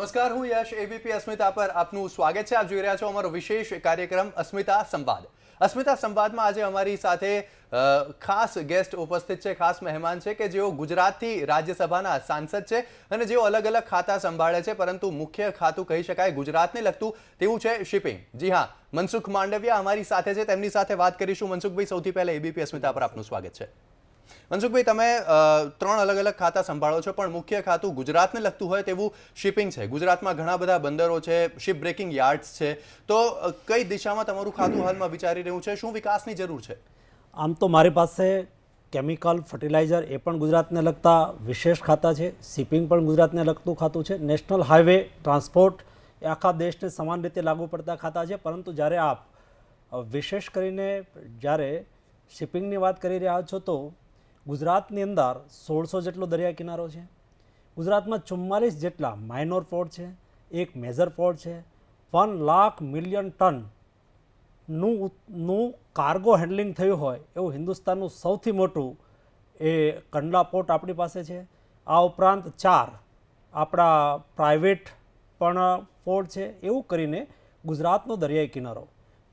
નમસ્કાર, હું યશ. એબીપી અસ્મિતા પર આપનું સ્વાગત છે. આપ જોઈ રહ્યા છો અમારો વિશેષ કાર્યક્રમ અસ્મિતા સંવાદ. અસ્મિતા સંવાદમાં આજે અમારી સાથે ખાસ ગેસ્ટ ઉપસ્થિત છે, ખાસ મહેમાન છે કે જેઓ ગુજરાતથી રાજ્યસભાના સાંસદ છે અને જેઓ અલગ અલગ ખાતા સંભાળે છે, પરંતુ મુખ્ય ખાતું કહી શકાય ગુજરાતને લગતું તેવું છે શિપિંગ. જી હા, મનસુખ માંડવિયા અમારી સાથે છે, તેમની સાથે વાત કરીશું. મનસુખભાઈ, સૌથી પહેલા એબીપી અસ્મિતા પર આપનું સ્વાગત છે. મનસુખભાઈ, તમે 3 અલગ અલગ ખાતા સંભાળો છો, પણ મુખ્ય ખાતું ગુજરાતને લગતું હોય તેવું શિપિંગ છે. ગુજરાતમાં ઘણા બધા બંદરો છે, શિપ બ્રેકિંગ યાર્ડ્સ છે, તો કઈ દિશામાં તમારું ખાતું હાલમાં વિચારી રહ્યું છે? શું વિકાસની જરૂર છે? આમ તો મારી પાસે કેમિકલ, ફર્ટિલાઇઝર એ પણ ગુજરાતને લગતા વિશેષ ખાતા છે. શિપિંગ પણ ગુજરાતને લગતું ખાતું છે. નેશનલ હાઈવે ટ્રાન્સપોર્ટ એ આખા દેશને સમાન રીતે લાગુ પડતા ખાતા છે. પરંતુ જ્યારે આપ વિશેષ કરીને જ્યારે શિપિંગની વાત કરી રહ્યા છો તો ગુજરાતની અંદર 1600 જેટલો દરિયા કિનારો છે. ગુજરાતમાં 44 જેટલા માઇનોર પોર્ટ છે, એક મેજર પોર્ટ છે. 1 લાખ મિલિયન ટનનું કાર્ગો હેન્ડલિંગ થયું હોય એવું હિન્દુસ્તાનનું સૌથી મોટું એ કંડલા પોર્ટ આપણી પાસે છે. આ ઉપરાંત 4 આપણા પ્રાઇવેટ પણ પોર્ટ છે. એવું કરીને ગુજરાતનો દરિયાઈ કિનારો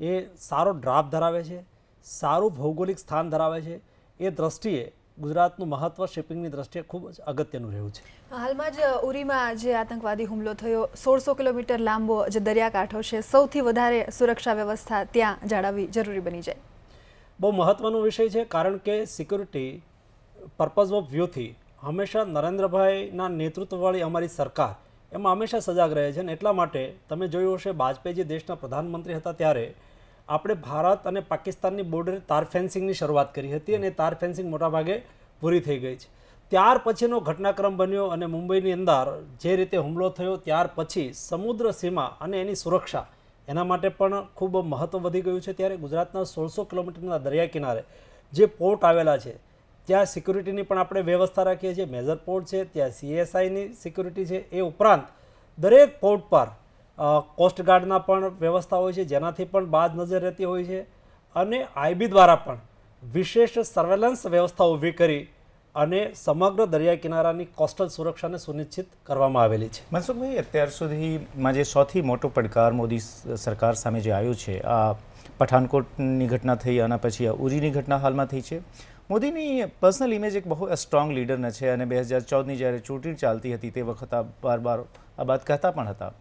એ સારો ડ્રાફ્ટ ધરાવે છે, સારું ભૌગોલિક સ્થાન ધરાવે છે. એ દ્રષ્ટિએ ગુજરાતનું મહત્વ શિપિંગની દ્રષ્ટિએ ખૂબ જ અગત્યનું રહ્યું છે. હાલમાં જ ઉરીમાં જે આતંકવાદી હુમલો થયો, 1600 કિલોમીટર લાંબો જે દરિયાકાંઠો છે, સૌથી વધારે સુરક્ષા વ્યવસ્થા ત્યાં જાળવવી જરૂરી બની જાય. બહુ મહત્વનો વિષય છે, કારણ કે સિક્યુરિટી પર્પઝ ઓફ વ્યૂથી હંમેશા નરેન્દ્રભાઈના નેતૃત્વવાળી અમારી સરકાર એમાં હંમેશા સજાગ રહે છે. અને એટલા માટે તમે જોયું હશે, વાજપેયીજી દેશના પ્રધાનમંત્રી હતા ત્યારે આપણે ભારત અને પાકિસ્તાનની બોર્ડરે તાર ફેન્સિંગની શરૂઆત કરી હતી અને તાર ફેન્સિંગ મોટાભાગે પૂરી થઈ ગઈ છે. ત્યાર પછીનો ઘટનાક્રમ બન્યો અને મુંબઈની અંદર જે રીતે હુમલો થયો ત્યાર પછી સમુદ્ર સીમા અને એની સુરક્ષા એના માટે પણ ખૂબ મહત્ત્વ વધી ગયું છે. ત્યારે ગુજરાતના 1600 કિલોમીટરના દરિયા કિનારે જે પોર્ટ આવેલા છે ત્યાં સિક્યુરિટીની પણ આપણે વ્યવસ્થા રાખીએ છીએ. મેજર પોર્ટ છે, ત્યાં CSIની સિક્યુરિટી છે. એ ઉપરાંત દરેક પોર્ટ પર કોસ્ટગાર્ડના પણ વ્યવસ્થા હોય છે, જેનાથી પણ બાજ નજર રહેતી હોય છે. અને IB દ્વારા પણ વિશેષ સર્વેલન્સ વ્યવસ્થા ઊભી કરી અને સમગ્ર દરિયા કિનારાની કોસ્ટલ સુરક્ષાને સુનિશ્ચિત કરવામાં આવેલી છે. મનસુખભાઈ, અત્યાર સુધીમાં જે સૌથી મોટો પડકાર મોદી સરકાર સામે જે આવ્યો છે, આ પઠાનકોટની ઘટના થઈ, આના પછી આ ઉરીની ઘટના હાલમાં થઈ છે. મોદીની પર્સનલ ઇમેજ એક બહુ સ્ટ્રોંગ લીડરના છે અને 2014ની જ્યારે ચૂંટણી ચાલતી હતી તે વખત બાર આ વાત કહેતા પણ હતા.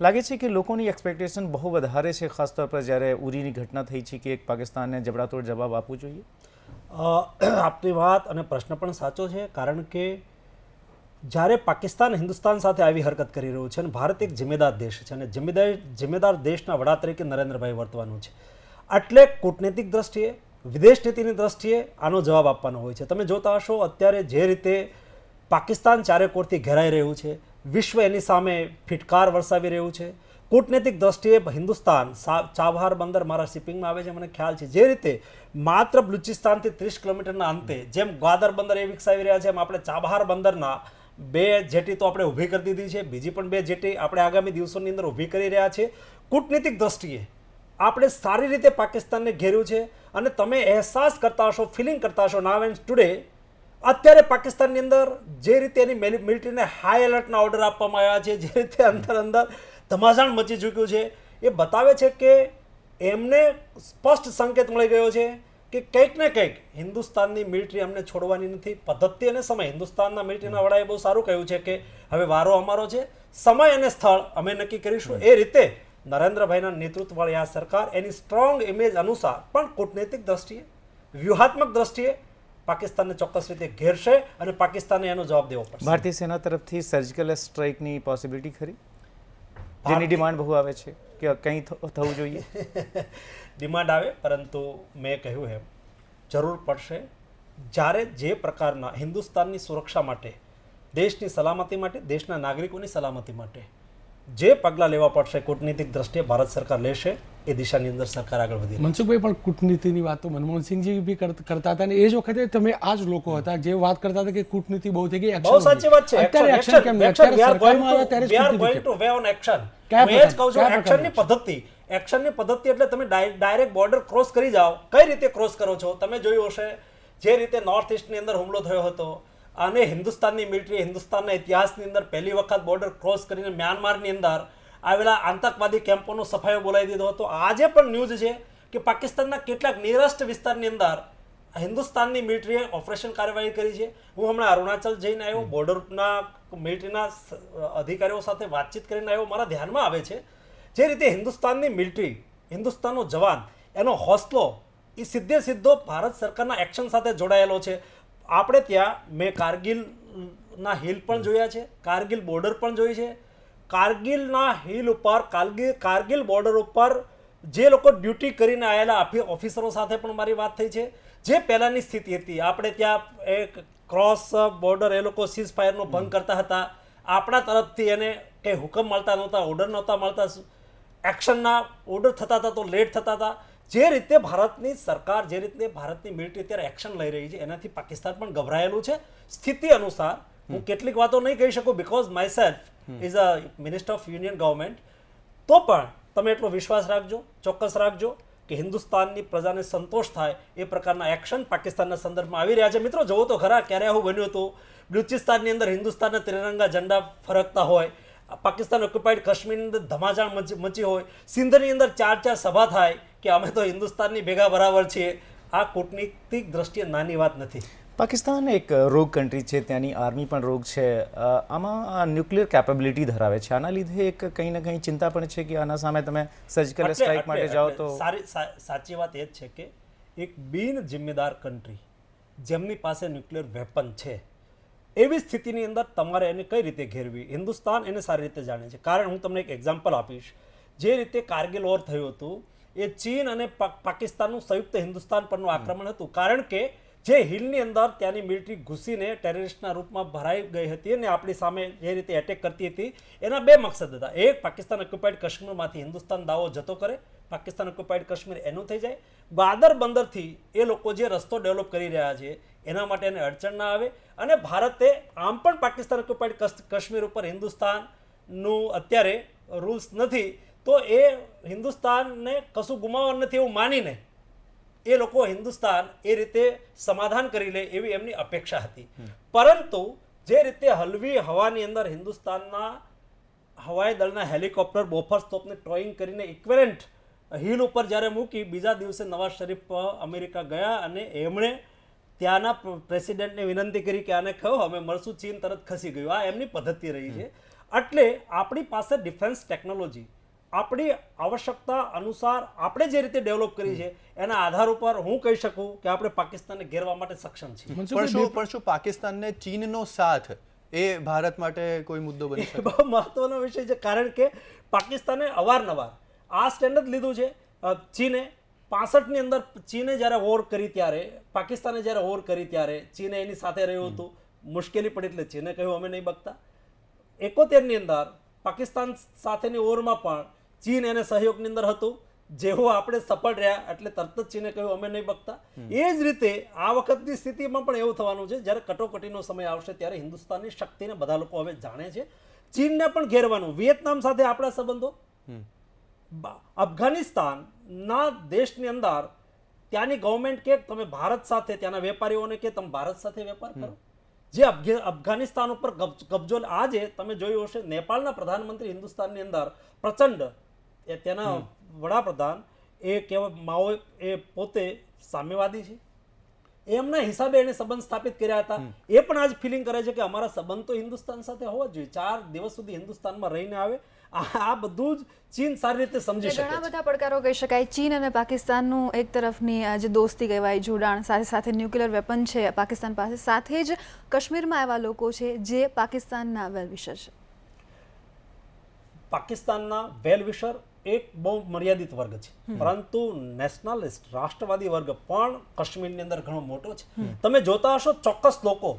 લાગે છે કે લોકોની એક્સપેક્ટેશન બહુ વધારે છે, ખાસ તौर પર જ્યારે ઉરીની ઘટના થઈ છે, કે એક પાકિસ્તાનને જબડાતોડ જવાબ આપવું જોઈએ. આપની વાત અને પ્રશ્ન પણ સાચો છે, કારણ કે જ્યારે પાકિસ્તાન હિન્દુસ્તાન સાથે આવી હરકત કરી રહ્યું છે અને ભારત એક જિમ્મેદાર દેશ છે અને જિમ્મેદાર દેશના વડા તરીકે નરેન્દ્રભાઈ વર્તવાનું છે, એટલે કૂટનૈતિક દ્રષ્ટિએ, વિદેશ નીતિની દ્રષ્ટિએ આનો જવાબ આપવાનો હોય છે. તમે જોતા હશો અત્યારે જે રીતે પાકિસ્તાન ચારેકોરથી ઘેરાઈ રહ્યું છે, વિશ્વ એની સામે ફિટકાર વરસાવી રહ્યું છે. કૂટનૈતિક દ્રષ્ટિએ હિન્દુસ્તાન ચાબહાર બંદર મારા શિપિંગમાં આવે છે, મને ખ્યાલ છે. જે રીતે માત્ર બલુચિસ્તાનથી 30 કિલોમીટરના અંતે જેમ ગ્વાદર બંદર એ વિકસાવી રહ્યા છે, એમ આપણે ચાબહાર બંદરના 2 જેટી તો આપણે ઊભી કરી દીધી છે, બીજી પણ 2 જેટી આપણે આગામી દિવસોની અંદર ઊભી કરી રહ્યા છે. કૂટનૈતિક દ્રષ્ટિએ આપણે સારી રીતે પાકિસ્તાનને ઘેર્યું છે. અને તમે અહેસાસ કરતા હશો, ફિલિંગ કરતા હશો, નાવ એન્ડ ટુડે અત્યારે પાકિસ્તાનની અંદર જે રીતે એની મિલિટરીને હાઈ એલર્ટના ઓર્ડર આપવામાં આવ્યા છે, જે રીતે અંદર ધમાસાણ મચી ચૂક્યું છે, એ બતાવે છે કે એમને સ્પષ્ટ સંકેત મળી ગયો છે કે કંઈક ને કંઈક હિન્દુસ્તાનની મિલિટરી અમને છોડવાની નથી. પદ્ધતિ અને સમય, હિન્દુસ્તાનના મિલિટરીના વડાએ બહુ સારું કહ્યું છે કે હવે વારો અમારો છે, સમય અને સ્થળ અમે નક્કી કરીશું. એ રીતે નરેન્દ્રભાઈના નેતૃત્વવાળી આ સરકાર એની સ્ટ્રોંગ ઇમેજ અનુસાર પણ કૂટનૈતિક દ્રષ્ટિએ, વ્યૂહાત્મક દ્રષ્ટિએ પાકિસ્તાનને ચોક્કસ રીતે ઘેરશે અને પાકિસ્તાને એનો જવાબ દેવો પડશે. ભારતીય સેના તરફથી સર્જિકલ સ્ટ્રાઇકની પોસિબિલિટી ખરી, જેની ડિમાન્ડ બહુ આવે છે કે કંઈ થવું જોઈએ? ડિમાન્ડ આવે, પરંતુ મેં કહ્યું એમ જરૂર પડશે. જ્યારે જે પ્રકારના હિન્દુસ્તાનની સુરક્ષા માટે, દેશની સલામતી માટે, દેશના નાગરિકોની સલામતી માટે જે પગલાં લેવા પડશે કૂટનીતિક દ્રષ્ટિએ ભારત સરકાર લેશે, એ દિશાની અંદર સરકાર આગળ વધી. મનસુખભાઈ, પણ કૂટનીતિની વાતો મનમોહનસિંહજી બી કરતા હતા અને એ જ વખતે તમે આ જ લોકો હતા જે વાત કરતા હતા કે કૂટનીતિ બહુ થઈ ગઈ. બહુ સાચી વાત છે. અત્યારે એક્શન કેમ નહીં? અત્યારે સરકારમાં આવ્યા ત્યારે જ કૂટનીતિ ટુ વે ઓન એક્શન. હું એ જ કહું છું, એક્શનની પદ્ધતિ એટલે તમે ડાયરેક્ટ બોર્ડર ક્રોસ કરી જાઓ. કઈ રીતે ક્રોસ કરો છો? તમે જોયું હશે જે રીતે નોર્થ ઇસ્ટની અંદર હુમલો થયો હતો, અને હિન્દુસ્તાનની મિલિટરી હિન્દુસ્તાનના ઇતિહાસની અંદર પહેલી વખત બોર્ડર ક્રોસ કરીને મ્યાનમારની અંદર આવેલા આતંકવાદી કેમ્પોનો સફાયો બોલાવી દીધો હતો. આજે પણ ન્યૂઝ છે કે પાકિસ્તાનના કેટલાક નિરસ્ત વિસ્તારની અંદર હિન્દુસ્તાનની મિલિટરીએ ઓપરેશન કાર્યવાહી કરી છે. હું હમણાં અરુણાચલ જઈને આવ્યો, બોર્ડરના મિલિટરીના અધિકારીઓ સાથે વાતચીત કરીને આવ્યો. મારા ધ્યાનમાં આવે છે જે રીતે હિન્દુસ્તાનની મિલિટરી, હિન્દુસ્તાનનો જવાન, એનો હોસલો એ સીધો ભારત સરકારના એક્શન સાથે જોડાયેલો છે. આપણે ત્યાં મેં કારગિલના હિલ પણ જોયા છે, કારગિલ બોર્ડર પણ જોઈ છે. કારગિલના હિલ ઉપર, કારગિલ બોર્ડર ઉપર જે લોકો ડ્યુટી કરીને આવેલા ઓફિસરો સાથે પણ મારી વાત થઈ છે. જે પહેલાંની સ્થિતિ હતી, આપણે ત્યાં એક ક્રોસ બોર્ડર એ લોકો સીઝ ફાયરનો ભંગ કરતા હતા. આપણા તરફથી એને કંઈ હુકમ મળતા નહોતા, ઓર્ડર નહોતા મળતા, એક્શનના ઓર્ડર થતા હતા તો લેટ થતા હતા. જે રીતે ભારતની સરકાર, જે રીતે ભારતની મિલિટરી અત્યારે એક્શન લઈ રહી છે, એનાથી પાકિસ્તાન પણ ગભરાયેલું છે. સ્થિતિ અનુસાર હું કેટલીક વાતો નહીં કહી શકું because my self is a minister of union government. તો પણ તમે એટલો વિશ્વાસ રાખજો, ચોક્કસ રાખજો કે હિન્દુસ્તાનની પ્રજાને સંતોષ થાય એ પ્રકારના એક્શન પાકિસ્તાનના સંદર્ભમાં આવી રહ્યા છે. મિત્રો, જોવો તો ખરા, ક્યારે આવું બન્યું હતું બલુચિસ્તાનની અંદર હિન્દુસ્તાનના ત્રિરંગા ઝંડા ફરકતા હોય, પાકિસ્તાન ઓક્યુપાઈડ કાશ્મીરની અંદર ધમાચાણ મચી હોય, સિંધની અંદર 4 સભા થાય કે અમે તો હિન્દુસ્તાનની ભેગા બરાબર છીએ. આ કૂટનીતિક દ્રષ્ટિએ નાની વાત નથી. પાકિસ્તાન એક રોગ કન્ટ્રી છે, ત્યાંની આર્મી પણ રોગ છે. આમાં ન્યુક્લિયર કેપેબિલિટી ધરાવે છે. આના લીધે એક કંઈ ને કંઈ ચિંતા પણ છે કે આના સામે તમે સર્જિકલ સ્ટ્રાઇક માટે જાઓ તો સાચી વાત એ જ છે કે એક બિન જિમ્મેદાર કન્ટ્રી જેમની પાસે ન્યુક્લિયર વેપન છે, એવી સ્થિતિની અંદર તમારે એને કઈ રીતે ઘેરવી, હિન્દુસ્તાન એને સારી રીતે જાણે છે. કારણ હું તમને એક એક્ઝામ્પલ આપીશ. જે રીતે કારગિલ વોર થયું હતું એ ચીન અને પાકિસ્તાનનું સંયુક્ત હિન્દુસ્તાન પરનું આક્રમણ હતું. કારણ કે જે હિલની અંદર ત્યાંની મિલિટરી ઘૂસીને ટેરરિસ્ટના રૂપમાં ભરાઈ ગઈ હતી અને આપણી સામે જે રીતે એટેક કરતી હતી, એના 2 મકસદ હતા. એક, પાકિસ્તાન ઓક્યુપાઈડ કાશ્મીરમાંથી હિન્દુસ્તાન દાવો જતો કરે, પાકિસ્તાન ઓક્યુપાઈડ કાશ્મીર એનું થઈ જાય. ગ્વાદર બંદરથી એ લોકો જે રસ્તો ડેવલપ કરી રહ્યા છે એના માટે એને અડચણ ના આવે. અને ભારતે આમ પણ પાકિસ્તાન ઓક્યુપાઈડ કાશ્મીર ઉપર હિન્દુસ્તાનનું અત્યારે રૂલ્સ નથી, તો એ હિન્દુસ્તાનને કશું ગુમાવવાનું નથી એવું માનીને એ લોકો હિન્દુસ્તાન એ રીતે સમાધાન કરી લે એવી એમની અપેક્ષા હતી. પરંતુ જે રીતે હલવી હવાની અંદર હિન્દુસ્તાનના હવાઈ દળના હેલિકોપ્ટર બોફર્સ તોપને ટોઈંગ કરીને ઇક્વેલન્ટ હિલ ઉપર જ્યારે મૂકી, બીજા દિવસે નવાઝ શરીફ અમેરિકા ગયા અને એમણે ત્યાંના પ્રેસિડેન્ટને વિનંતી કરી કે આને કહો અમે મળશું, ચીન તરત ખસી ગયું. આ એમની પદ્ધતિ રહી છે. એટલે આપણી પાસે ડિફેન્સ ટેકનોલોજી આપણી આવશ્યકતા અનુસાર આપણે જે રીતે ડેવલપ કરી છે એના આધાર ઉપર હું કહી શકું કે આપણે પાકિસ્તાનને ઘેરવા માટે સક્ષમ છીએ. પણ શું પાકિસ્તાનને ચીનનો સાથ એ ભારત માટે કોઈ મુદ્દો બની શકે? બહુ મહત્વનો વિષય છે. કારણ કે પાકિસ્તાને અવારનવાર આ સ્ટેન્ડ જ લીધું છે. ચીને 65ની અંદર ચીને જ્યારે વોર કરી ત્યારે, પાકિસ્તાને જ્યારે વોર કરી ત્યારે ચીને એની સાથે રહ્યું હતું. મુશ્કેલી પડી એટલે ચીને કહ્યું અમે નહીં બકતા. 71ની અંદર પાકિસ્તાન સાથેની વોરમાં પણ ચીન એને સહયોગની અંદર હતું. જેવો આપણે સફળ રહ્યા એટલે તરત જ ચીને કહ્યું અમે નહીં બકતા. એ જ રીતે આ વખતની સ્થિતિમાં પણ એવું થવાનું છે. જ્યારે કટોકટીનો સમય આવશે ત્યારે હિન્દુસ્તાનની શક્તિને બધા લોકો હવે જાણે છે. ચીનને પણ ઘેરવાનું. વિયેતનામ સાથે આપણા સંબંધો, અફઘાનિસ્તાનના દેશની અંદર ત્યાંની ગવર્મેન્ટ કે તમે ભારત સાથે, ત્યાંના વેપારીઓને કે તમે ભારત સાથે વેપાર કરો. જે અફઘાનિસ્તાન ઉપર કબજો, આજે તમે જોયું હશે નેપાળના પ્રધાનમંત્રી હિન્દુસ્તાનની અંદર પ્રચંડ, ત્યાંના વડાપ્રધાન એ કહેવાય માઓ, એ પોતે સામ્યવાદી છે. એમના હિસાબે એને સંબંધ સ્થાપિત કર્યા હતા. એ પણ આજ ફિલિંગ કરે છે કે અમારા સંબંધ તો હિન્દુસ્તાન સાથે હોવા જોઈએ. 4 દિવસ સુધી હિન્દુસ્તાનમાં રહીને આવે. આ બધું જ ચીન સારી રીતે સમજી શકે છે. ઘણા બધા પડકારો કહી શકાય. ચીન અને પાકિસ્તાનનું એક તરફની જે દોસ્તી કહેવાય, જોડાણ, સાથે સાથે ન્યુક્લિયર વેપન છે પાકિસ્તાન પાસે, સાથે જ કાશ્મીરમાં એવા લોકો છે જે પાકિસ્તાનના વેલવિશર છે. પાકિસ્તાનના વેલવિશર એક બહુ મર્યાદિત વર્ગ છે, પરંતુ નેશનલિસ્ટ રાષ્ટ્રવાદી વર્ગ પણ કાશ્મીરની અંદર ઘણો મોટો છે. તમે જોતા હશો ચોક્કસ લોકો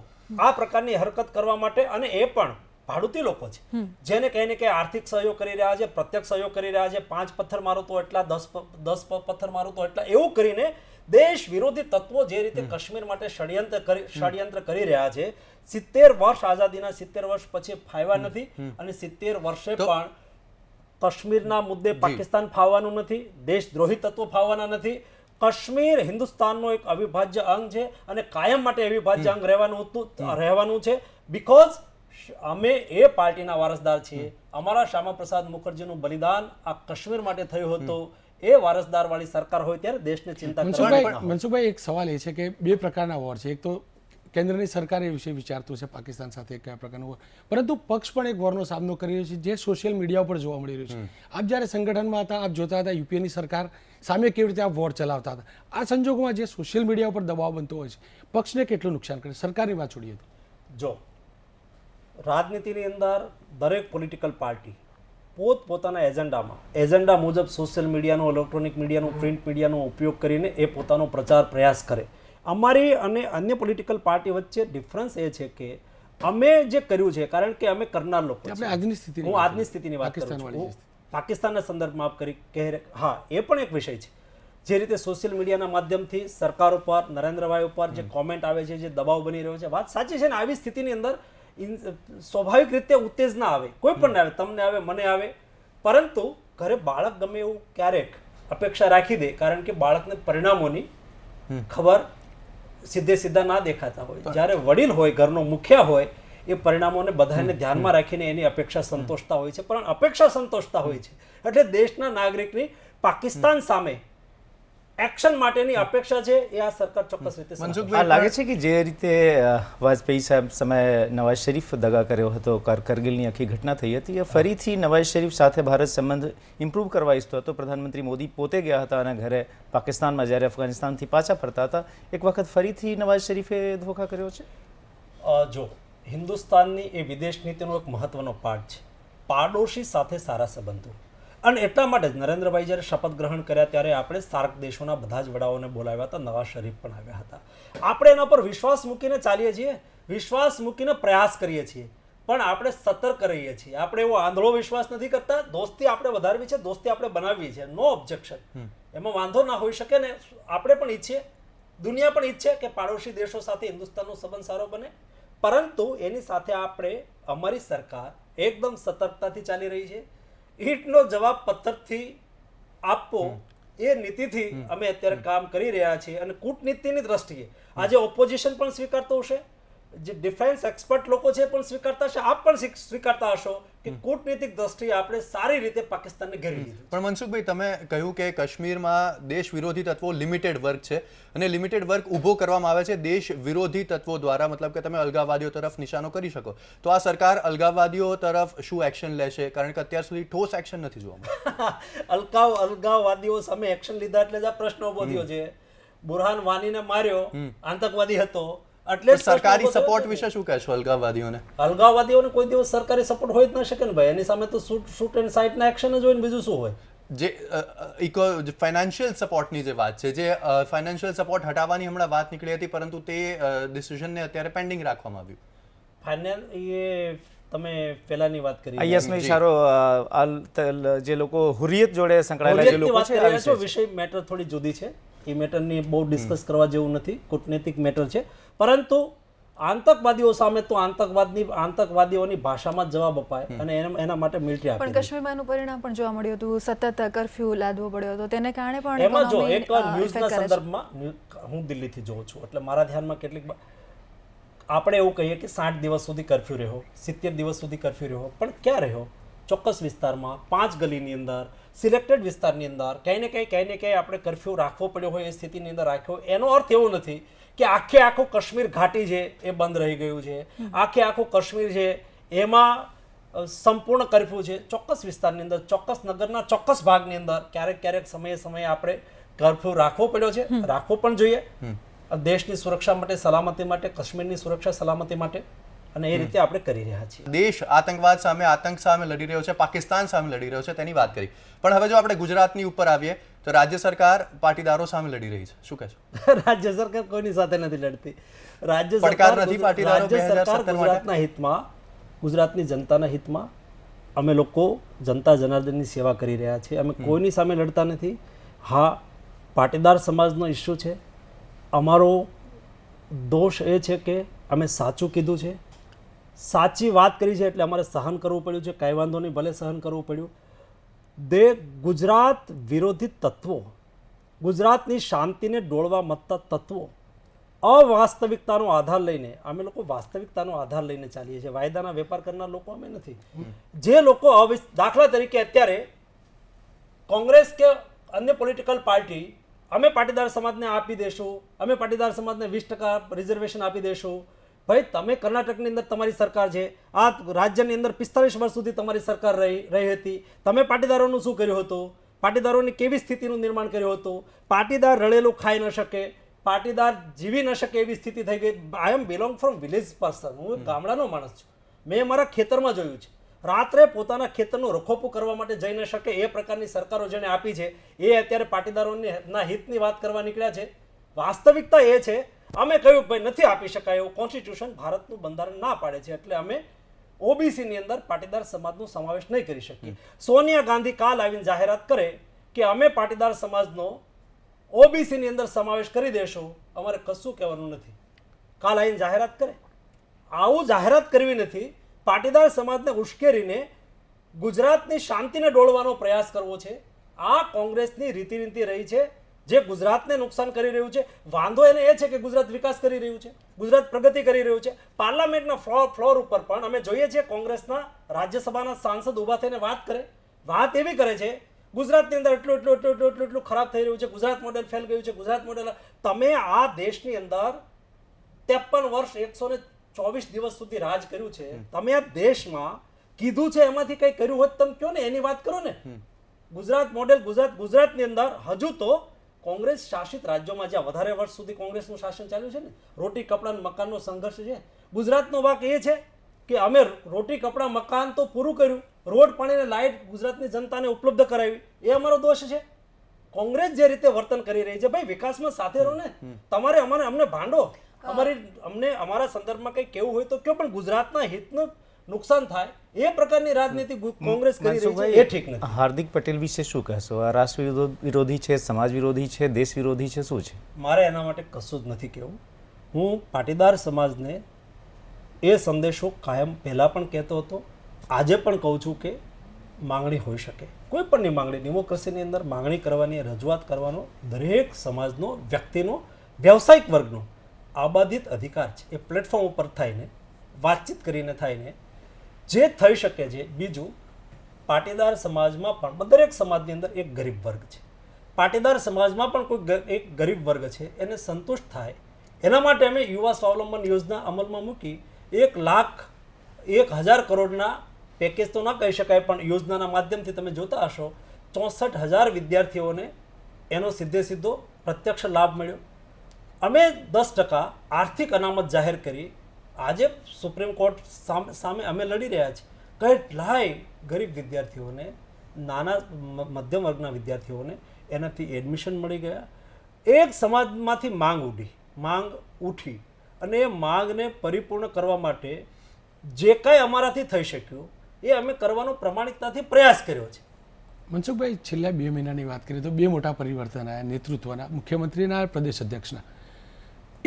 આ પ્રકારની હરકત કરવા માટે, અને એ પણ ભાડુતી લોકો છે જેને કહીને કે આર્થિક સહયોગ કરી રહ્યા છે, પ્રત્યક્ષ સહયોગ કરી રહ્યા છે. 5 પથ્થર મારો તો એટલા, 10 પથ્થર મારો તો એટલા, એવું કરીને દેશ વિરોધી તત્વો જે રીતે કાશ્મીર માટે ષડયંત્ર કરી રહ્યા છે. 70 વર્ષ આઝાદીના 70 વર્ષ પછી ફાવ્યા નથી, અને 70 વર્ષે પણ કાશ્મીરના મુદ્દે પાકિસ્તાન ફાવવાનું નથી, દેશદ્રોહી તત્વો ફાવવાના નથી. કાશ્મીર હિન્દુસ્તાનનો એક અવિભાજ્ય અંગ છે અને કાયમ માટે અવિભાજ્ય અંગ રહેવાનું છે. બીકોઝ અમે એ પાર્ટીના વારસદાર છીએ. અમારા શ્યામા પ્રસાદ મુખર્જીનું બલિદાન આ કાશ્મીર માટે થયું હતું. એ વારસદાર વાળી સરકાર હોય ત્યારે દેશને ચિંતા કરવાની. મનસુખભાઈ, એક સવાલ એ છે કે બે પ્રકારના વોર છે. એક તો કેન્દ્રની સરકાર એ વિશે વિચારતું છે પાકિસ્તાન સાથે કયા પ્રકારનું વોર, પરંતુ પક્ષ પણ એક વોરનો સામનો કરી રહ્યો છે જે સોશિયલ મીડિયા ઉપર જોવા મળી રહ્યું છે. આપ જ્યારે સંગઠનમાં હતા, આપ જોતા હતા યુપીએની સરકાર સામે કેવી રીતે આપ વોર ચલાવતા હતા. આ સંજોગોમાં જે સોશિયલ મીડિયા ઉપર દબાવ બનતો હોય છે, પક્ષને કેટલું નુકસાન કરે? સરકારની વાત છોડીએ તો જો રાજનીતિની અંદર દરેક પોલિટિકલ પાર્ટી પોતાના એજન્ડા મુજબ સોશિયલ મીડિયાનો, ઇલેક્ટ્રોનિક મીડિયાનો, પ્રિન્ટ મીડિયાનો ઉપયોગ કરીને એ પોતાનો પ્રચાર પ્રયાસ કરે. અમારી અને અન્ય પોલિટિકલ પાર્ટી વચ્ચે ડિફરન્સ એ છે કે અમે જે કર્યું છે, કારણ કે અમે કરનાર લોકો છીએ. હું આજની સ્થિતિની વાત કરું છું. હું પાકિસ્તાનના સંદર્ભમાં આપ હા, એ પણ એક વિષય છે. જે રીતે સોશિયલ મીડિયાના માધ્યમથી સરકાર ઉપર, નરેન્દ્રભાઈ ઉપર જે કોમેન્ટ આવે છે, જે દબાવ બની રહ્યો છે, વાત સાચી છે ને. આવી સ્થિતિની અંદર સ્વાભાવિક રીતે ઉત્તેજના આવે, કોઈ પણ આવે, તમને આવે, મને આવે. પરંતુ ઘરે બાળક ગમે એવું ક્યારેક અપેક્ષા રાખી દે, કારણ કે બાળકને પરિણામોની ખબર સીધા ના દેખાતા હોય. જ્યારે વડીલ હોય, ઘરનો મુખિયા હોય, એ પરિણામોને બધાને ધ્યાનમાં રાખીને એની અપેક્ષા સંતોષતા હોય છે. પણ અપેક્ષા સંતોષતા હોય છે એટલે દેશના નાગરિકની પાકિસ્તાન સામે એક્શન માટેની અપેક્ષા છે એ આ સરકાર ચોક્કસ રીતે આ લાગે છે કે જે રીતે વાજપેયી સાહેબ સમયે નવાઝ શરીફ દગા કર્યો હતો, કારગિલની આખી ઘટના થઈ હતી, એ ફરીથી નવાઝ શરીફ સાથે ભારત સંબંધ ઇમ્પ્રૂવ કરવા ઈચ્છતો હતો. પ્રધાનમંત્રી મોદી પોતે ગયા હતા અને ઘરે પાકિસ્તાનમાં જ્યારે અફઘાનિસ્તાનથી પાછા ફરતા હતા, એક વખત ફરીથી નવાઝ શરીફે ધોખા કર્યો છે. જો હિન્દુસ્તાનની એ વિદેશ નીતિનો એક મહત્વનો પાર્ટ છે પાડોશી સાથે સારા સંબંધો. અને એટલા માટે જ નરેન્દ્રભાઈ જ્યારે શપથ ગ્રહણ કર્યા ત્યારે આપણે સાર્ક દેશોના બધા જ વડાઓને બોલાવ્યા હતા. નવાઝ શરીફ પણ આવ્યા હતા. આપણે એના પર વિશ્વાસ મૂકીને ચાલીએ છીએ, વિશ્વાસ મૂકીને પ્રયાસ કરીએ છીએ, પણ આપણે સતર્ક રહીએ છીએ. આપણે એવો આંધળો વિશ્વાસ નથી કરતા. દોસ્તી આપણે વધારવી છે, દોસ્તી આપણે બનાવવી છે, નો ઓબ્જેક્શન, એમાં વાંધો ના હોઈ શકે ને. આપણે પણ ઈચ્છીએ, દુનિયા પણ ઈચ્છે કે પાડોશી દેશો સાથે હિન્દુસ્તાનનો સંબંધ સારો બને. પરંતુ એની સાથે આપણે, અમારી સરકાર એકદમ સતર્કતાથી ચાલી રહી છે. ઈંટનો જવાબ પથ્થરથી આપવો એ નીતિથી અમે અત્યારે કામ કરી રહ્યા છીએ. અને કૂટનીતિની દ્રષ્ટિએ આજે ઓપોઝિશન પણ સ્વીકારતો હશે, જે ડિફેન્સ એક્સપર્ટ લોકો છે પણ સ્વીકારતા હશે, આપ પણ સ્વીકારતા હશો કે કૂટનીતિક દ્રષ્ટિએ આપણે સારી રીતે પાકિસ્તાનને ઘેરી લીધું. પણ મનસુખભાઈ, તમે કહ્યું કે કાશ્મીરમાં દેશ વિરોધી તત્વો લિમિટેડ વર્ક છે અને લિમિટેડ વર્ક ઊભો કરવામાં આવે છે દેશ વિરોધી તત્વો દ્વારા, મતલબ કે તમે અલગાવવાદીઓ તરફ નિશાનો કરી શકો. તો આ સરકાર અલગાવવાદીઓ તરફ શું એક્શન લેશે? કારણ કે અત્યાર સુધી ઠોસ એક્શન નથી જોવા મળ્યું. અલગાવવાદીઓ સામે એક્શન લીધા એટલે જ આ પ્રશ્ન ઉભો થયો છે. બુરહાન વાનીને માર્યો, આતંકવાદી હતો, એટલે સરકારી સપોર્ટ વિશે શું કહેશો અલગાવવાદીઓને? અલગાવવાદીઓને કોઈ દિવસ સરકારી સપોર્ટ હોય જ ન શકે ને ભાઈ. એની સામે તો શૂટ એન્ડ સાઇટના એક્શન જ હોય ને, બીજું શું હોય? જે ફાઇનાન્શિયલ સપોર્ટની જે વાત છે, જે ફાઇનાન્શિયલ સપોર્ટ હટાવવાની હમણાં વાત નીકળી હતી, પરંતુ તે ડિસિઝનને અત્યારે પેન્ડિંગ રાખવામાં આવ્યું. એ તમે પહેલાની વાત કરી, આઈએસનો ઇશારો જે લોકો હુરિયત જોડે સંકળાયેલા જે લોકો છે, વિષય મેટર થોડી જુદી છે. એ મેટરની બહુ ડિસ્કસ કરવા જેવું નથી, કૂટનૈતિક મેટર છે. પરંતુ આતંકવાદીઓ સામે તો આતંકવાદીઓની ભાષામાં જ જવાબ અપાય અને એના માટે મિલિટરી આપે. પણ કાશ્મીરમાં એનું પરિણામ પણ જોવા મળ્યું હતું. સતત કરફ્યુ લાદવો પડ્યો હતો, તેને કારણે પણ એમાં જો એકવાર ન્યૂઝના સંદર્ભમાં હું દિલ્હીથી જોઉં છું એટલે મારા ધ્યાનમાં કેટલીક આપણે એવું કહીએ કે 60 દિવસ સુધી કરફ્યુ રહ્યો, 70 દિવસ સુધી કરફ્યુ રહ્યો, પણ ક્યાં રહ્યો? ચોક્કસ વિસ્તારમાં, 5 ગલીની અંદર, સિલેક્ટેડ વિસ્તારની અંદર ક્યાંય ને ક્યાંય આપણે કરફ્યુ રાખવો પડ્યો હોય એ સ્થિતિની અંદર રાખ્યો. એનો અર્થ એવો નથી કે આખું કાશ્મીર ઘાટી છે એ બંધ રહી ગયું છે, આખું કાશ્મીર છે એમાં સંપૂર્ણ કરફ્યુ છે. ચોક્કસ વિસ્તારની અંદર, ચોક્કસ નગરના ચોક્કસ ભાગની અંદર ક્યારેક સમયે આપણે કરફ્યુ રાખવો પડ્યો છે, રાખવો પણ જોઈએ દેશની સુરક્ષા માટે, સલામતી માટે, કાશ્મીરની સુરક્ષા સલામતી માટે. અને એ રીતે આપણે કરી રહ્યા છીએ. દેશ આતંકવાદ સામે, આતંક સામે લડી રહ્યો છે, પાકિસ્તાન સામે લડી રહ્યો છે, તેની વાત કરી. પણ હવે જો આપણે ગુજરાતની ઉપર આવીએ તો રાજ્ય સરકાર પાટીદારો સામે લડી રહી છે. શું કહેશો? રાજ્ય સરકાર કોઈની સાથે નથી લડતી. રાજ્ય સરકાર ગુજરાતના હિતમાં, ગુજરાતની જનતાના હિતમાં અમે લોકો જનતા જનાર્દનની સેવા કરી રહ્યા છીએ. અમે કોઈની સામે લડતા નથી. હા, પાટીદાર સમાજનો ઇસ્યુ છે. અમારો દોષ એ છે કે અમે સાચું કીધું છે, સાચી વાત કરી છે, એટલે અમારે સહન કરવું પડ્યું છે. કાંઈ વાંધો નહીં, ભલે સહન કરવું પડ્યું. ગુજરાત વિરોધી તત્વો ગુજરાતની શાંતિને ડોળવા મતતા તત્વો અવાસ્તવિકતાનો આધાર લઈને, અમે લોકો વાસ્તવિકતાનો આધાર લઈને ચાલીએ છીએ. વાયદાના વેપાર કરનાર લોકો અમે નથી. જે લોકો દાખલા તરીકે અત્યારે કોંગ્રેસ કે અન્ય પોલિટિકલ પાર્ટી અમે પાટીદાર સમાજને આપી દેશું, અમે પાટીદાર સમાજને 20% રિઝર્વેશન આપી દેશું. ભાઈ, તમે કર્ણાટકની અંદર તમારી સરકાર છે, આ રાજ્યની અંદર 45 વર્ષ સુધી તમારી સરકાર રહી હતી. તમે પાટીદારોનું શું કર્યું હતું? પાટીદારોની કેવી સ્થિતિનું નિર્માણ કર્યું હતું? પાટીદાર રળેલું ખાઈ ન શકે, પાટીદાર જીવી ન શકે એવી સ્થિતિ થઈ ગઈ. આઈ એમ બિલોંગ ફ્રોમ વિલેજ પર્સન. હું એક ગામડાનો માણસ છું. મેં મારા ખેતરમાં જોયું છે, રાત્રે પોતાના ખેતરનું રખોપું કરવા માટે જઈ ન શકે એ પ્રકારની સરકારો જેને આપી છે એ અત્યારે પાટીદારોના હિતની વાત કરવા નીકળ્યા છે. વાસ્તવિકતા એ છે, અમે કહ્યું ભાઈ નથી આપી શકાય એવું કોન્સ્ટિટ્યુશન ભારતનું બંધારણ ના પાડે છે, એટલે અમે ઓબીસીની અંદર પાટીદાર સમાજનો સમાવેશ નહીં કરી શકીએ. સોનિયા ગાંધી કાલ આવીને જાહેરાત કરે કે અમે પાટીદાર સમાજનો ઓબીસીની અંદર સમાવેશ કરી દેશું, અમારે કશું કહેવાનું નથી. કાલ આવીને જાહેરાત કરે. આવું જાહેરાત કરવી નથી. પાટીદાર સમાજને ઉશ્કેરીને ગુજરાતની શાંતિને ડોળવાનો પ્રયાસ કરવો છે. આ કોંગ્રેસની રીતિ રહી છે, જે ગુજરાતને નુકસાન કરી રહ્યું છે. વાંધો એને એ છે કે ગુજરાત વિકાસ કરી રહ્યું છે, ગુજરાત પ્રગતિ કરી રહ્યું છે. પાર્લામેન્ટના ફ્લોર ઉપર પણ અમે જોઈએ છીએ કોંગ્રેસના રાજ્યસભાના સાંસદ ઊભા થઈને વાત એવી કરે છે, ગુજરાતની અંદર એટલું ખરાબ થઈ રહ્યું છે, ગુજરાત મોડેલ ફેલ ગયું છે, ગુજરાત મોડેલ. તમે આ દેશની અંદર 53 વર્ષ 124 દિવસ સુધી રાજ કર્યું છે. તમે આ દેશમાં કીધું છે એમાંથી કંઈ કર્યું હોત તમે કયો ને, એની વાત કરો ને. ગુજરાત મોડેલ, ગુજરાતની અંદર હજુ તો કોંગ્રેસ શાસિત રાજ્યોમાં જ્યાં વધારે વર્ષ સુધી કોંગ્રેસનું શાસન ચાલ્યું છે ને, રોટી કપડાં મકાનનો સંઘર્ષ છે. ગુજરાતનો વાક એ છે કે અમે રોટી કપડાં મકાન તો પૂરું કર્યું, રોડ પાણી અને લાઇટ ગુજરાતની જનતાને ઉપલબ્ધ કરાવી, એ અમારો દોષ છે. કોંગ્રેસ જે રીતે વર્તન કરી રહી છે, ભાઈ વિકાસમાં સાથે રહો ને. તમારે અમને ભાંડો, અમારા સંદર્ભમાં કંઈ કેવું હોય તો કયો, પણ ગુજરાતના હિતનું નુકસાન થાય એ પ્રકારની રાજનીતિ કોંગ્રેસ કરી રહી છે, એ ઠીક નથી. હાર્દિક પટેલ વિશે શું કહેશો? આ રાષ્ટ્ર વિરોધી છે, સમાજ વિરોધી છે, દેશ વિરોધી છે, શું છે? મારે એના માટે કશું જ નથી કહેવું. હું પાટીદાર સમાજને એ સંદેશો કાયમ પહેલાં પણ કહેતો હતો, આજે પણ કહું છું કે માંગણી હોઈ શકે, કોઈ પણની માંગણી. ડેમોક્રેસીની અંદર માંગણી કરવાની, રજૂઆત કરવાનો દરેક સમાજનો, વ્યક્તિનો, વ્યવસાયિક વર્ગનો આબાદિત અધિકાર છે. એ પ્લેટફોર્મ ઉપર થઈને વાતચીત કરીને થઈને જે થઈ શકે છે. બીજું, પાટીદાર સમાજમાં પણ દરેક સમાજની અંદર એક ગરીબ વર્ગ છે. પાટીદાર સમાજમાં પણ કોઈ એક ગરીબ વર્ગ છે, એને સંતુષ્ટ થાય એના માટે અમે યુવા સ્વાવલંબન યોજના અમલમાં મૂકી. 1,01,000 કરોડના પેકેજ તો ના કહી શકાય, પણ યોજનાના માધ્યમથી તમે જોતા હશો 64,000 વિદ્યાર્થીઓને એનો સીધો પ્રત્યક્ષ લાભ મળ્યો. અમે 10% આર્થિક અનામત જાહેર કરી. આજે સુપ્રીમ કોર્ટ સામે અમે લડી રહ્યા છીએ. કેટલાય ગરીબ વિદ્યાર્થીઓને, નાના મધ્યમ વર્ગના વિદ્યાર્થીઓને એનાથી એડમિશન મળી ગયા. એક સમાજમાંથી માંગ ઉઠી અને એ માંગને પરિપૂર્ણ કરવા માટે જે કાંઈ અમારાથી થઈ શક્યું એ અમે કરવાનો પ્રમાણિકતાથી પ્રયાસ કર્યો છે. મનસુખભાઈ, છેલ્લા 2 મહિનાની વાત કરીએ તો 2 મોટા પરિવર્તન આવ્યા નેતૃત્વના, મુખ્યમંત્રીના, પ્રદેશ અધ્યક્ષના.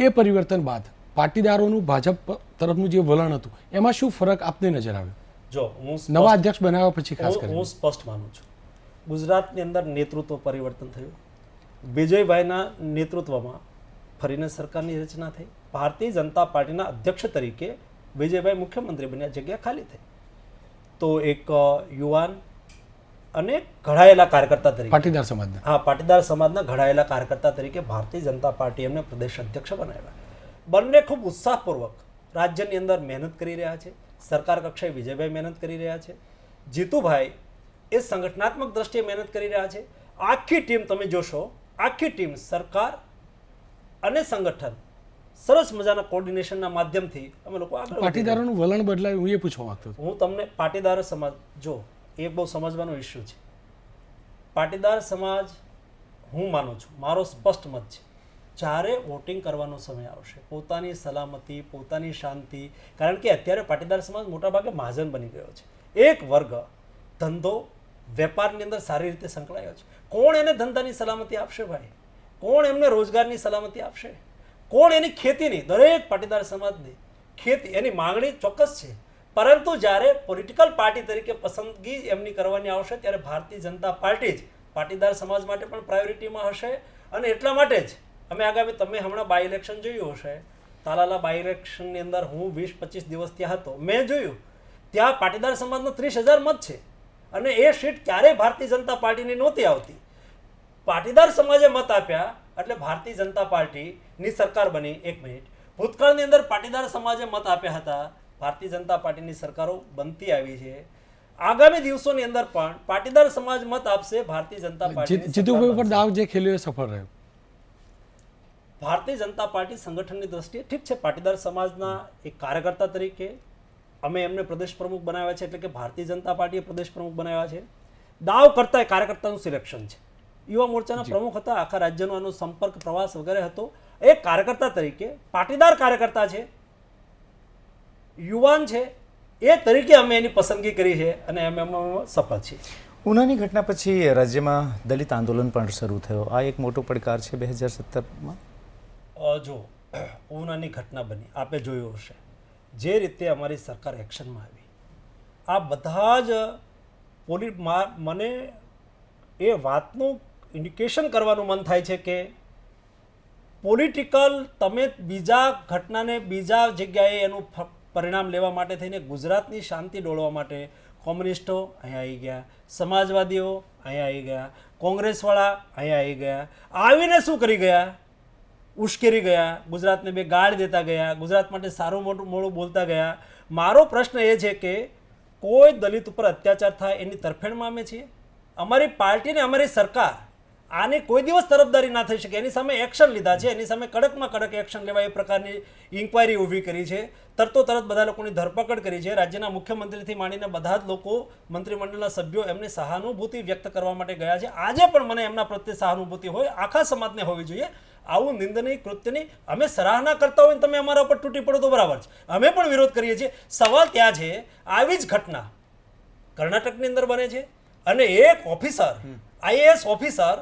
એ પરિવર્તન બાદ પાટીદારોનું ભાજપ તરફનું જે વલણ હતું એમાં શું ફરક આપને નજર આવ્યો? જો હું નવા અધ્યક્ષ બનાવ્યા પછી ખાસ કરીને હું સ્પષ્ટ માનું છું, ગુજરાતની અંદર નેતૃત્વ પરિવર્તન થયું. વિજયભાઈના નેતૃત્વમાં ફરીને સરકારની રચના થઈ. ભારતીય જનતા પાર્ટીના અધ્યક્ષ તરીકે વિજયભાઈ મુખ્યમંત્રી બન્યા, જગ્યા ખાલી થઈ. તો એક યુવાન અને ઘડાયેલા કાર્યકર્તા તરીકે, પાટીદાર સમાજના ઘડાયેલા કાર્યકર્તા તરીકે ભારતીય જનતા પાર્ટી એમને પ્રદેશ અધ્યક્ષ બનાવ્યા. બંને ખૂબ ઉત્સાહપૂર્વક રાજ્યની અંદર મહેનત કરી રહ્યા છે. સરકાર કક્ષાએ વિજયભાઈ મહેનત કરી રહ્યા છે, જીતુભાઈ એ સંગઠનાત્મક દ્રષ્ટિએ મહેનત કરી રહ્યા છે. આખી ટીમ તમે જોશો, આખી ટીમ સરકાર અને સંગઠન સરસ મજાના કોર્ડિનેશનના માધ્યમથી અમે લોકો આગળ. પાટીદારોનું વલણ બદલાય, હું એ પૂછવા માંગતો હતો. હું તમને પાટીદાર સમાજ, જો એ બહુ સમજવાનો ઇસ્યુ છે. પાટીદાર સમાજ, હું માનું છું, મારો સ્પષ્ટ મત છે, જ્યારે વોટિંગ કરવાનો સમય આવશે, પોતાની સલામતી, પોતાની શાંતિ, કારણ કે અત્યારે પાટીદાર સમાજ મોટાભાગે મહાજન બની ગયો છે. એક વર્ગ ધંધો વેપારની અંદર સારી રીતે સંકળાયો છે. કોણ એને ધંધાની સલામતી આપશે ભાઈ? કોણ એમને રોજગારની સલામતી આપશે? કોણ એની ખેતીની, દરેક પાટીદાર સમાજની ખેતી, એની માંગણી ચોક્કસ છે. પરંતુ જ્યારે પોલિટિકલ પાર્ટી તરીકે પસંદગી એમની કરવાની આવશે ત્યારે ભારતીય જનતા પાર્ટી જ પાટીદાર સમાજ માટે પણ પ્રાયોરિટીમાં હશે અને એટલા માટે જ અમે આગામી તમે હમણાં બાય ઇલેક્શન જોયું હશે, તાલાલા બાય ઇલેક્શનની અંદર હું 20-25 દિવસ ત્યાં હતો, મેં જોયું ત્યાં પાટીદાર સમાજનો 30,000 મત છે અને એ સીટ ક્યારેય ભારતીય જનતા પાર્ટીની નહોતી આવતી. પાટીદાર સમાજે મત આપ્યા એટલે ભારતીય જનતા પાર્ટીની સરકાર બની. એક મિનિટ, ભૂતકાળની અંદર પાટીદાર સમાજે મત આપ્યા હતા, ભારતીય જનતા પાર્ટીની સરકારો બનતી આવી છે. આગામી દિવસોની અંદર પણ પાટીદાર સમાજ મત આપશે, ભારતીય જનતા પાર્ટી જીતુભાઈ ઉપર દાવ જે ખેલ્યો એ સફળ રહ્યો. ભારતીય જનતા પાર્ટી સંગઠનની દ્રષ્ટિએ ઠીક છે, પાટીદાર સમાજના એક કાર્યકર્તા તરીકે અમે એમને પ્રદેશ પ્રમુખ બનાવ્યા છે, એટલે કે ભારતીય જનતા પાર્ટીએ પ્રદેશ પ્રમુખ બનાવ્યા છે. દાવ કરતા એ કાર્યકર્તાનું સિલેક્શન છે. યુવા મોરચાના પ્રમુખ હતા, આખા રાજ્યનો આનો સંપર્ક પ્રવાસ વગેરે હતો. એક કાર્યકર્તા તરીકે પાટીદાર કાર્યકર્તા છે, યુવાન છે, એ તરીકે અમે એની પસંદગી કરી છે અને અમે એમાં સફળ છીએ. ઉનાની ઘટના પછી રાજ્યમાં દલિત આંદોલન પણ શરૂ થયો. આ એક મોટો પડકાર છે 2017માં. જો ઉનાની ઘટના બની, આપે જોયું હશે જે રીતે અમારી સરકાર એક્શનમાં આવી, આ બધા જ મને એ વાતનું ઇન્ડિકેશન કરવાનું મન થાય છે કે પોલિટિકલ તમે બીજા ઘટનાને બીજા જગ્યાએ એનું પરિણામ લેવા માટે થઈને ગુજરાતની શાંતિ ડોળવા માટે કોમ્યુનિસ્ટો અહીંયા આવી ગયા, સમાજવાદીઓ અહીંયા આવી ગયા, કોંગ્રેસવાળા અહીંયા આવી ગયા, આવીને શું કરી ગયા? ઉશ્કેરી ગયા, ગુજરાતને બે ગાળ દેતા ગયા, ગુજરાત માટે સારું મોડું બોલતા ગયા. મારો પ્રશ્ન એ છે કે કોઈ દલિત ઉપર અત્યાચાર થાય એની તરફેણમાં અમે છીએ. અમારી પાર્ટીને અમારી સરકાર આને કોઈ દિવસ તરફદારી ના થઈ શકે, એની સામે એક્શન લીધા છે, એની સામે કડકમાં કડક એક્શન લેવાય એ પ્રકારની ઇન્ક્વાયરી ઊભી કરી છે. તરતો તરત બધા લોકોની ધરપકડ કરી છે. રાજ્યના મુખ્યમંત્રીથી માંડીને બધા જ લોકો, મંત્રીમંડળના સભ્યો એમની સહાનુભૂતિ વ્યક્ત કરવા માટે ગયા છે. આજે પણ મને એમના પ્રત્યે સહાનુભૂતિ હોય, આખા સમાજને હોવી જોઈએ. આવું નિંદનીય કૃત્યની અમે સરાહના કરતા હોય, તમે અમારા ઉપર તૂટી પડો તો બરાબર છે, અમે પણ વિરોધ કરીએ છીએ. સવાલ ત્યાં છે, આવી જ ઘટના કર્ણાટકની અંદર બને છે અને એક ઓફિસર, IAS ઓફિસર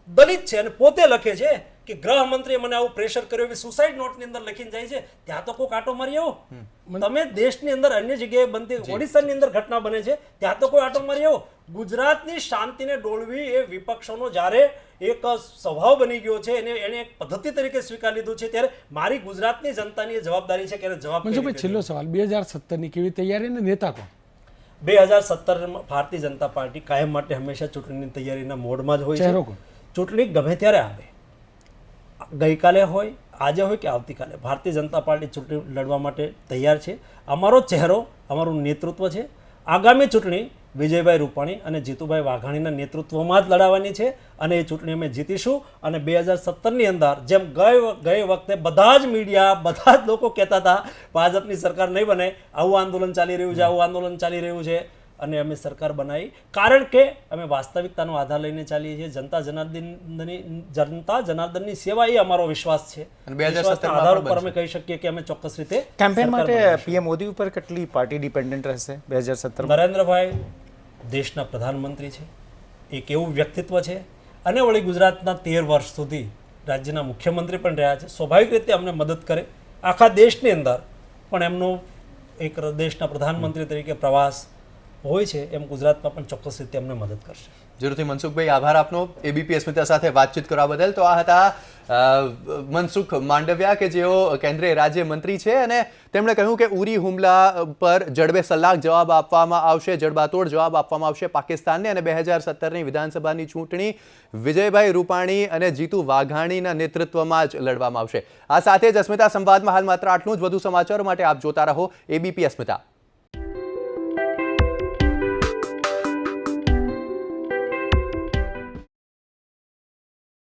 દલિત છે અને પોતે લખે છે કે ગૃહમંત્રીએ મને આવું પ્રેશર કર્યું, એવી સુસાઇડ નોટની અંદર લખીને જાય છે. ત્યાં તો કોઈ આટો મારી આવો. તમે દેશની અંદર અન્ય જગ્યાએ બનતી, ઓડિશાની અંદર ઘટના બને છે, ત્યાં તો કોઈ આટો મારી આવો. ગુજરાતની શાંતિને ડોળવી એ વિપક્ષોનો જ્યારે એક સ્વભાવ બની ગયો છે, એને એક પદ્ધતિ તરીકે સ્વીકારી લીધું છે, ત્યારે મારી ગુજરાતની જનતાની જવાબદારી છે કે એને જવાબ. મનસુખભાઈ, છેલ્લો સવાલ, 2017ની કેવી તૈયારી અને નેતા કોણ? 2017 ભારતીય જનતા પાર્ટી કાયમ માટે હંમેશા ચૂંટણીની તૈયારીના મોડમાં જ હોય ચહેરો છે. કોણ? ચૂંટણી ગમે ત્યારે આવે, ગઈકાલે હોય, આજે હોય કે આવતીકાલે, ભારતીય જનતા પાર્ટી ચૂંટણી લડવા માટે તૈયાર છે. અમારો ચહેરો, અમારું નેતૃત્વ છે. આગામી ચૂંટણી વિજયભાઈ રૂપાણી અને જીતુભાઈ વાઘાણીના નેતૃત્વમાં જ લડાવવાની છે અને એ ચૂંટણી અમે જીતીશું. અને 2017ની અંદર જેમ ગઈ વખતે બધા જ મીડિયા, બધા જ લોકો કહેતા હતા ભાજપની સરકાર નહીં બને, આવું આંદોલન ચાલી રહ્યું છે, આવું આંદોલન ચાલી રહ્યું છે, અને અમે સરકાર બનાવી. કારણ કે અમે વાસ્તવિકતાનો આધાર લઈને ચાલીએ છીએ. જનતા જનાર્દનની સેવા એ અમારો વિશ્વાસ છે. વિશ્વાસના આધાર ઉપર અમે કહી શકીએ કે અમે ચોક્કસ રીતે કેમ્પેન માટે PM મોદી ઉપર કેટલી પાર્ટી ડિપેન્ડન્ટ રહેશે 2017? નરેન્દ્રભાઈ દેશના પ્રધાનમંત્રી છે, એક એવું વ્યક્તિત્વ છે અને વળી ગુજરાતના 13 વર્ષ સુધી રાજ્યના મુખ્યમંત્રી પણ રહ્યા છે. સ્વાભાવિક રીતે અમને મદદ કરે. આખા દેશની અંદર પણ એમનો એક દેશના પ્રધાનમંત્રી તરીકે પ્રવાસ હોય છે, એમ ગુજરાતમાં પણ ચોક્કસ રીતે અમને મદદ કરશે. જરૂરથી મનસુખભાઈ, આભાર આપનો ABP અસ્મિતા સાથે વાતચીત કરવા બદલ. તો આ હતા મનસુખ માંડવિયા કે જેઓ કેન્દ્રીય રાજ્યમંત્રી છે અને તેમણે કહ્યું કે ઉરી હુમલા પર જડબે સલાક જવાબ આપવામાં આવશે, જડબાતોડ જવાબ આપવામાં આવશે પાકિસ્તાનને. અને 2017ની વિધાનસભાની ચૂંટણી વિજયભાઈ રૂપાણી અને જીતુ વાઘાણીના નેતૃત્વમાં જ લડવામાં આવશે. આ સાથે જ અસ્મિતા સંવાદમાં હાલ માત્ર આટલું જ. વધુ સમાચારો માટે આપ જોતા રહો ABP અસ્મિતા.